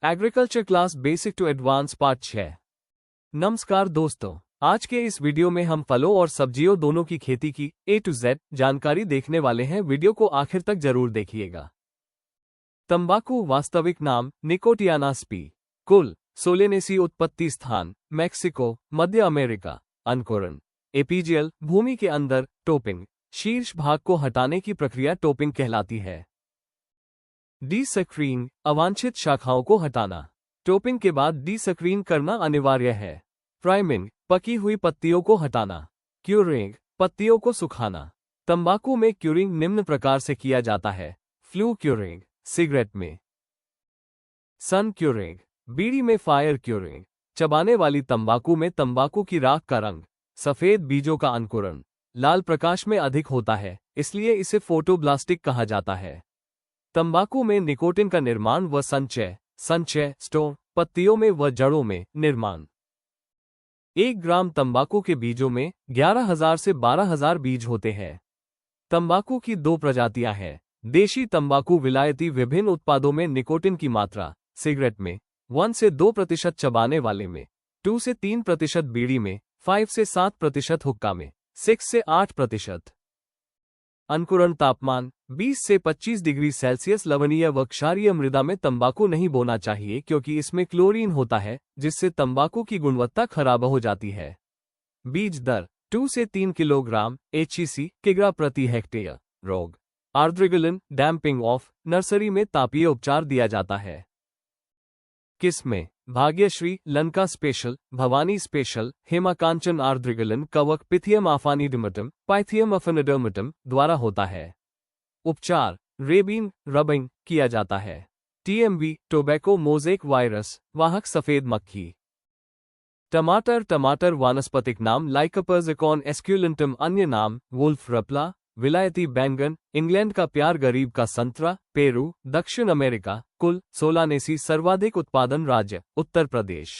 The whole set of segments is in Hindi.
Agriculture class basic to advance part 6। नमस्कार दोस्तों, आज के इस वीडियो में हम फलों और सब्जियों दोनों की खेती की A to Z जानकारी देखने वाले हैं। वीडियो को आखिर तक जरूर देखिएगा। तंबाकू वास्तविक नाम निकोटियाना स्पी। कुल सोलेनेसी उत्पत्ति स्थान मैक्सिको, मध्य अमेरिका। अंकुरण एपीजियल भूमि के अंदर। टोपिंग शीर्ष भाग को हटाने की प्रक्रिया टोपिंग कहलाती है। डीसक्रीन अवांछित शाखाओं को हटाना। टोपिंग के बाद डीसक्रीन करना अनिवार्य है। प्राइमिंग पकी हुई पत्तियों को हटाना। क्यूरिंग पत्तियों को सुखाना। तंबाकू में क्यूरिंग निम्न प्रकार से किया जाता है। फ्लू क्यूरिंग सिगरेट में। सन क्यूरिंग बीड़ी में। फायर क्यूरिंग चबाने वाली तंबाकू में तंबाकू की राख का रंग सफेद, बीजों का अंकुरण लाल प्रकाश में अधिक होता है, इसलिए इसे फोटोब्लास्टिक कहा जाता है। तंबाकू में निकोटिन का निर्माण व संचय स्टोर पत्तियों में व जड़ों में निर्माण। 1 ग्राम तंबाकू के बीजों में 11,000 से 12,000 बीज होते हैं। तंबाकू की 2 प्रजातियां हैं। देशी तंबाकू विलायती विभिन्न उत्पादों में निकोटिन की मात्रा सिगरेट में 1 से 2%, चबाने वाले में 2 से 3%, बीड़ी में 5 से 7%, हुक्का में 6 से 8%। अंकुरण तापमान 20 से 25 डिग्री सेल्सियस। लवणीय व क्षारीय मृदा में तंबाकू नहीं बोना चाहिए क्योंकि इसमें क्लोरीन होता है, जिससे तंबाकू की गुणवत्ता खराब हो जाती है। बीज दर 2 से 3 किलोग्राम HEC किग्रा प्रति हेक्टेयर। रोग आर्द्रगलन डैम्पिंग ऑफ। नर्सरी में तापीय उपचार दिया जाता है। किस्में भाग्यश्री, लंका स्पेशल, भवानी स्पेशल, हेमाकांचन। आर्द्रगलन कवक पिथियम आफानिडर्मेटम, पाइथियम अफेनिडर्मेटम द्वारा होता है। उपचार रेबिन रबिंग किया जाता है। TMV टोबैको मोज़ेक वायरस वाहक सफेद मक्खी। टमाटर वानस्पतिक नाम लाइकोपर्सिकॉन एस्क्यूलेंटम। अन्य नाम वुल्फ रपला। विलायती बैंगन इंग्लैंड का प्यार, गरीब का संतरा पेरू, दक्षिण अमेरिका। कुल सोलानेसी सर्वाधिक उत्पादन राज्य उत्तर प्रदेश।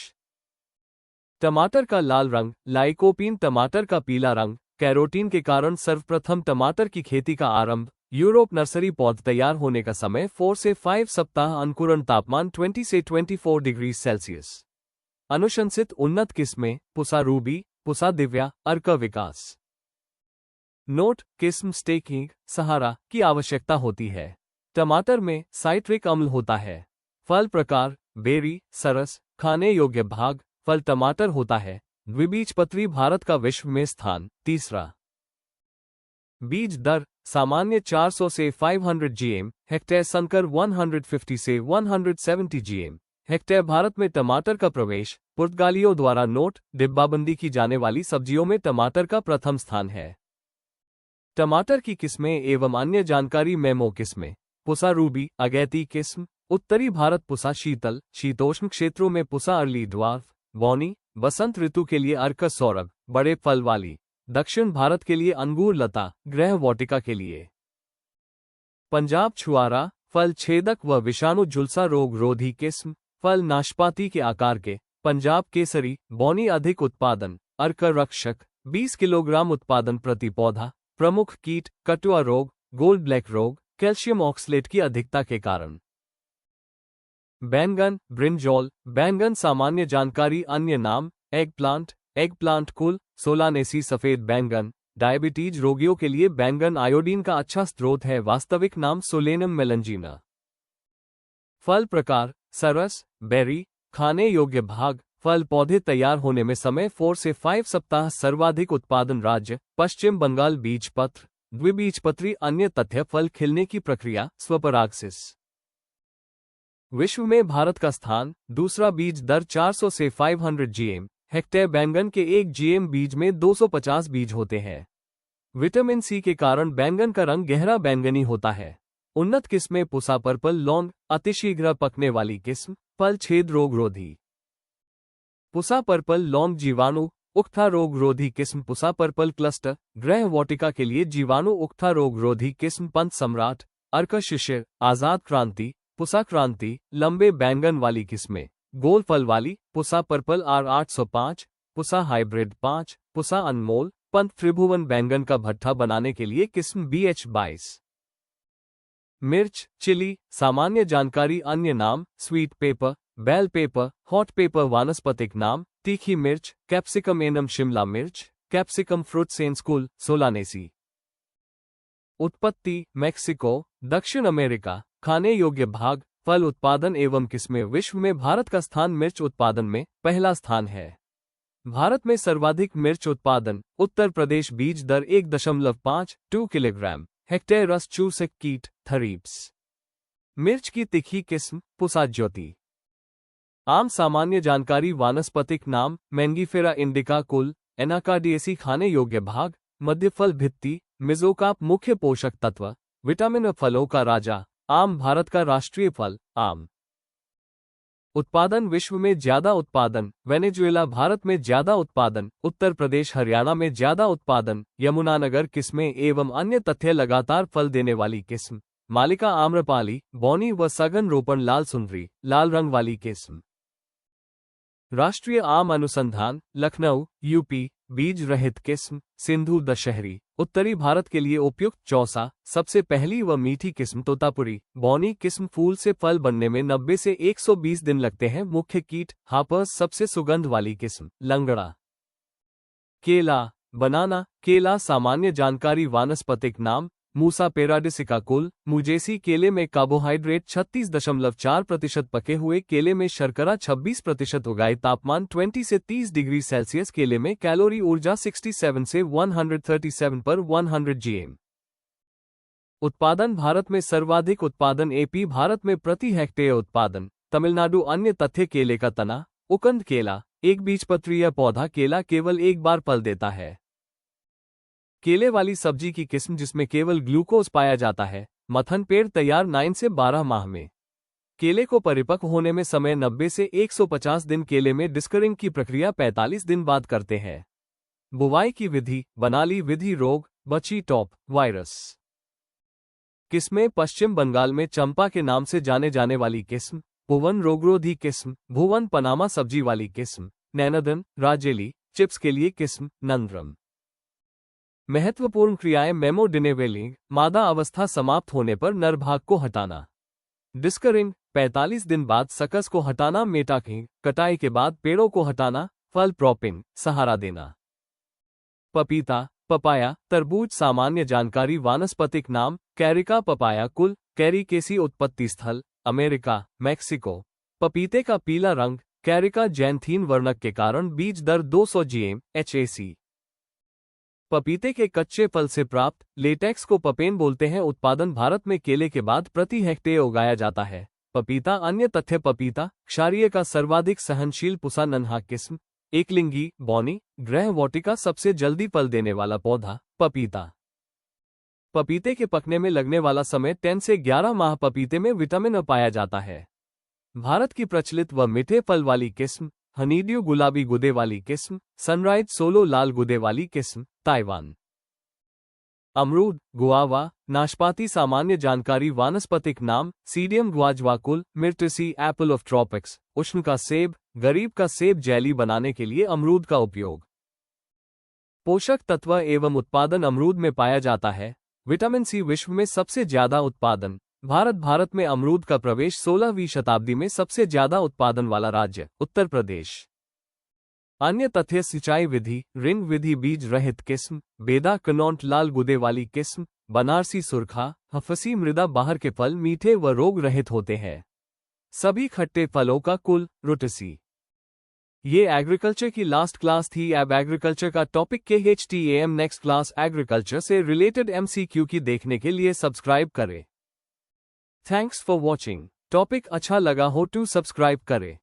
टमाटर का लाल रंग लाइकोपीन। टमाटर का पीला रंग कैरोटीन के कारण। सर्वप्रथम टमाटर की खेती का आरंभ यूरोप। नर्सरी पौध तैयार होने का समय 4 से 5 सप्ताह। अंकुरण तापमान 20 से 24 डिग्री सेल्सियस। अनुशंसित उन्नत किस्में पुसा रूबी, पुसा दिव्या, अर्क विकास। नोट किस्म स्टेकिंग सहारा की आवश्यकता होती है। टमाटर में साइट्रिक अम्ल होता है। फल प्रकार बेरी, सरस। खाने योग्य भाग फल टमाटर होता है। द्विबीजपत्री भारत का विश्व में स्थान 3रा। बीज दर सामान्य 400 से 500 GM हेक्टेयर। संकर 150 से 170 GM हेक्टेयर। भारत में टमाटर का प्रवेश पुर्तगालियों द्वारा। नोट डिब्बाबंदी की जाने वाली सब्जियों में टमाटर का प्रथम स्थान है। टमाटर की किस्में एवं अन्य जानकारी। मेमो किस्में पुसा रूबी अगैती किस्म। उत्तरी भारत पुसा शीतल शीतोष्ण क्षेत्रों में। पुसा अर्ली ड्वार्फ बौनी बसंत ऋतु के लिए। अर्क सौरभ बड़े फल वाली। दक्षिण भारत के लिए अंगूर लता गृह वाटिका के लिए। पंजाब छुआरा फल छेदक व विषाणु झुलसा रोग रोधी किस्म। फल नाशपाती के आकार के। पंजाब केसरी बौनी अधिक उत्पादन। अर्क रक्षक 20 किलोग्राम उत्पादन प्रति पौधा। प्रमुख कीट कटुआ रोग, गोल्ड ब्लैक रोग, कैल्शियम ऑक्सलेट की अधिकता के कारण। बैंगन ब्रिंजॉल बैंगन सामान्य जानकारी। अन्य नाम एगप्लांट कुल सोलानेसी सफेद बैंगन। डायबिटीज रोगियों के लिए बैंगन आयोडीन का अच्छा स्रोत है। वास्तविक नाम सोलेनम मेलंजीना। फल प्रकार सरस बेरी। खाने योग्य भाग फल पौधे तैयार होने में समय 4 से 5 सप्ताह। सर्वाधिक उत्पादन राज्य पश्चिम बंगाल। बीजपत्र द्विबीजपत्री। अन्य तथ्य फल खिलने की प्रक्रिया स्वपरागसिस। विश्व में भारत का स्थान 2रा। बीज दर 400 से 500 GM हेक्टेयर। बैंगन के 1 GM बीज में 250 बीज होते हैं। विटामिन C के कारण बैंगन का रंग गहरा बैंगनी होता है। उन्नत किस्में पुसा पर्पल लौंग अतिशीघ्र पकने वाली किस्म। फल छेद रोग रोधी। पुसा पर्पल लौंग जीवाणु उक्था रोग रोधी किस्म। पुसा पर्पल क्लस्टर गृह वाटिका के लिए। जीवाणु उक्था रोग रोधी किस्म। पंत सम्राट अर्क शिशिर आजाद क्रांति पुसा क्रांति। लंबे बैंगन वाली किस्में गोल फल वाली। Pusa purple R805 Pusa hybrid 5 Pusa Anmol. Pant Tribhuvan बैंगन का भट्ठा बनाने के लिए किस्म BH22। मिर्च चिली सामान्य जानकारी। अन्य नाम sweet pepper bell pepper, hot pepper वानस्पतिक नाम, तीखी मिर्च, कैप्सिकम एनम शिमला मिर्च, कैप्सिकम फ्रूट्सेन्स कुल, सोलानेसी। उत्पत्ति मेक्सिको, दक्षिण अमेरिका। खाने योग्य भाग, फल उत्पादन एवं किस्में। विश्व में भारत का स्थान मिर्च उत्पादन में पहला स्थान है। भारत में सर्वाधिक मिर्च उत्पादन उत्तर प्रदेश। बीज दर 1.52 किलोग्राम हेक्टेयर। रस चूसक कीट थरीप्स। मिर्च की तीखी किस्म पुसा ज्योति। आम सामान्य जानकारी वानस्पतिक नाम, मैंगीफेरा इंडिका कुल, एनाकार्डियेसी। खाने योग्य भाग, मध्य फल भित्ति, मिजोकाप। मुख्य पोषक तत्व, विटामिन। फलों का राजा, आम। भारत का राष्ट्रीय फल, आम। उत्पादन विश्व में ज्यादा उत्पादन, वेनेजुएला। भारत में ज्यादा उत्पादन, उत्तर प्रदेश हरियाणा में ज्यादा उत्पादन, यमुनानगर। किस्में एवं अन्य तथ्य लगातार फल देने वाली किस्म, मालिका आम्रपाली, बौनी व सघन रोपण। लाल सुंदरी, लाल रंग वाली किस्म। राष्ट्रीय आम अनुसंधान, लखनऊ, यूपी। बीज रहित किस्म, सिंधु दशहरी। उत्तरी भारत के लिए उपयुक्त चौसा, सबसे पहली व मीठी किस्म तोतापुरी। बौनी किस्म, फूल से फल बनने में 90 से 120 दिन लगते हैं। मुख्य कीट हापर्स। सबसे सुगंध वाली किस्म, लंगड़ा। केला, बनाना। केला सामान्य जानकारी वानस्पतिक नाम, मूसा पेराडिसिका कुल, मुजेसी। केले में कार्बोहाइड्रेट 36.4%। पके हुए केले में शर्करा 26%। उगाए तापमान 20 से 30 डिग्री सेल्सियस। केले में कैलोरी ऊर्जा 67 से 137 पर 100 जीएम। उत्पादन भारत में सर्वाधिक उत्पादन एपी। भारत में प्रति हेक्टेयर उत्पादन तमिलनाडु। अन्य तथ्य, केले का तना, उकंद केला, एक बीजपत्रीय पौधा। केला केवल एक बार फल देता है। केले वाली सब्जी की किस्म जिसमें केवल ग्लूकोज पाया जाता है। मथन। पेड़ तैयार 9 से 12 माह में। केले को परिपक्व होने में समय 90 से 150 दिन। केले में डिस्करिंग की प्रक्रिया 45 दिन बाद करते हैं। बुवाई की विधि, बनाली विधि। रोग, बची टॉप वायरस। किस्में पश्चिम बंगाल में चंपा के नाम से जाने जाने वाली किस्म, भुवन। रोगरोधी किस्म, भुवन। पनामा सब्जी वाली किस्म, नैनदन। राजेली, चिप्स के लिए किस्म, नंद्रम। महत्वपूर्ण क्रियाएं, मेमोडिनेवेलिंग। मादा अवस्था समाप्त होने पर नर भाग को हटाना। डिस्करिंग, 45 दिन बाद सकस को हटाना। मेटाकिंग, कटाई के बाद पेड़ों को हटाना। फल प्रॉपिंग, सहारा देना। पपीता, पपाया, तरबूज। सामान्य जानकारी वानस्पतिक नाम, कैरिका पपाया कुल, कैरिकेसी। उत्पत्ति स्थल, अमेरिका, मैक्सिको। पपीते का पीला रंग, कैरिका जैंथीन वर्णक के कारण। बीज दर 200 जीएम HAC। पपीते के कच्चे फल से प्राप्त लेटेक्स को पपेन बोलते हैं। उत्पादन भारत में केले के बाद प्रति हेक्टेयर उगाया जाता है। पपीता। अन्य तथ्य, पपीता क्षारीय का सर्वाधिक सहनशील पुसा नन्हा किस्म, एकलिंगी, बौनी। ग्रह वाटिका। सबसे जल्दी फल देने वाला पौधा, पपीता। पपीते के पकने में लगने वाला समय 10 से 11 माह। पपीते में विटामिन पाया जाता है। भारत की प्रचलित व मीठे फल वाली किस्म, हनीड्यू। गुलाबी गुदे वाली किस्म, सनराइज। सोलो, लाल गुदे वाली किस्म, ताइवान। अमरूद, गुआवा, नाशपाती। सामान्य जानकारी वानस्पतिक नाम, सीडियम ग्वाजवा कुल, मिर्टिसी। एप्पल ऑफ ट्रॉपिक्स, उष्ण का सेब, गरीब का सेब। जेली बनाने के लिए अमरूद का उपयोग। पोषक तत्व एवं उत्पादन अमरूद में पाया जाता है। Vitamin C. विश्व में सबसे ज्यादा उत्पादन भारत में अमरूद का प्रवेश 16वीं शताब्दी में। सबसे ज्यादा उत्पादन वाला राज्य, उत्तर प्रदेश। अन्य तथ्य, सिंचाई विधि, रिंग विधि। बीज रहित किस्म, बेदा कनौट। लाल गुदे वाली किस्म, बनारसी सुरखा। हफसी मृदा। बाहर के फल मीठे व रोग रहित होते हैं। सभी खट्टे फलों का कुल, रुटसी। ये एग्रीकल्चर की लास्ट क्लास थी। अब एग्रीकल्चर का topic KHTAM next class agriculture से रिलेटेड MCQ की देखने के लिए सब्सक्राइब करें। Thanks for watching. टॉपिक अच्छा लगा हो तो सब्सक्राइब करें।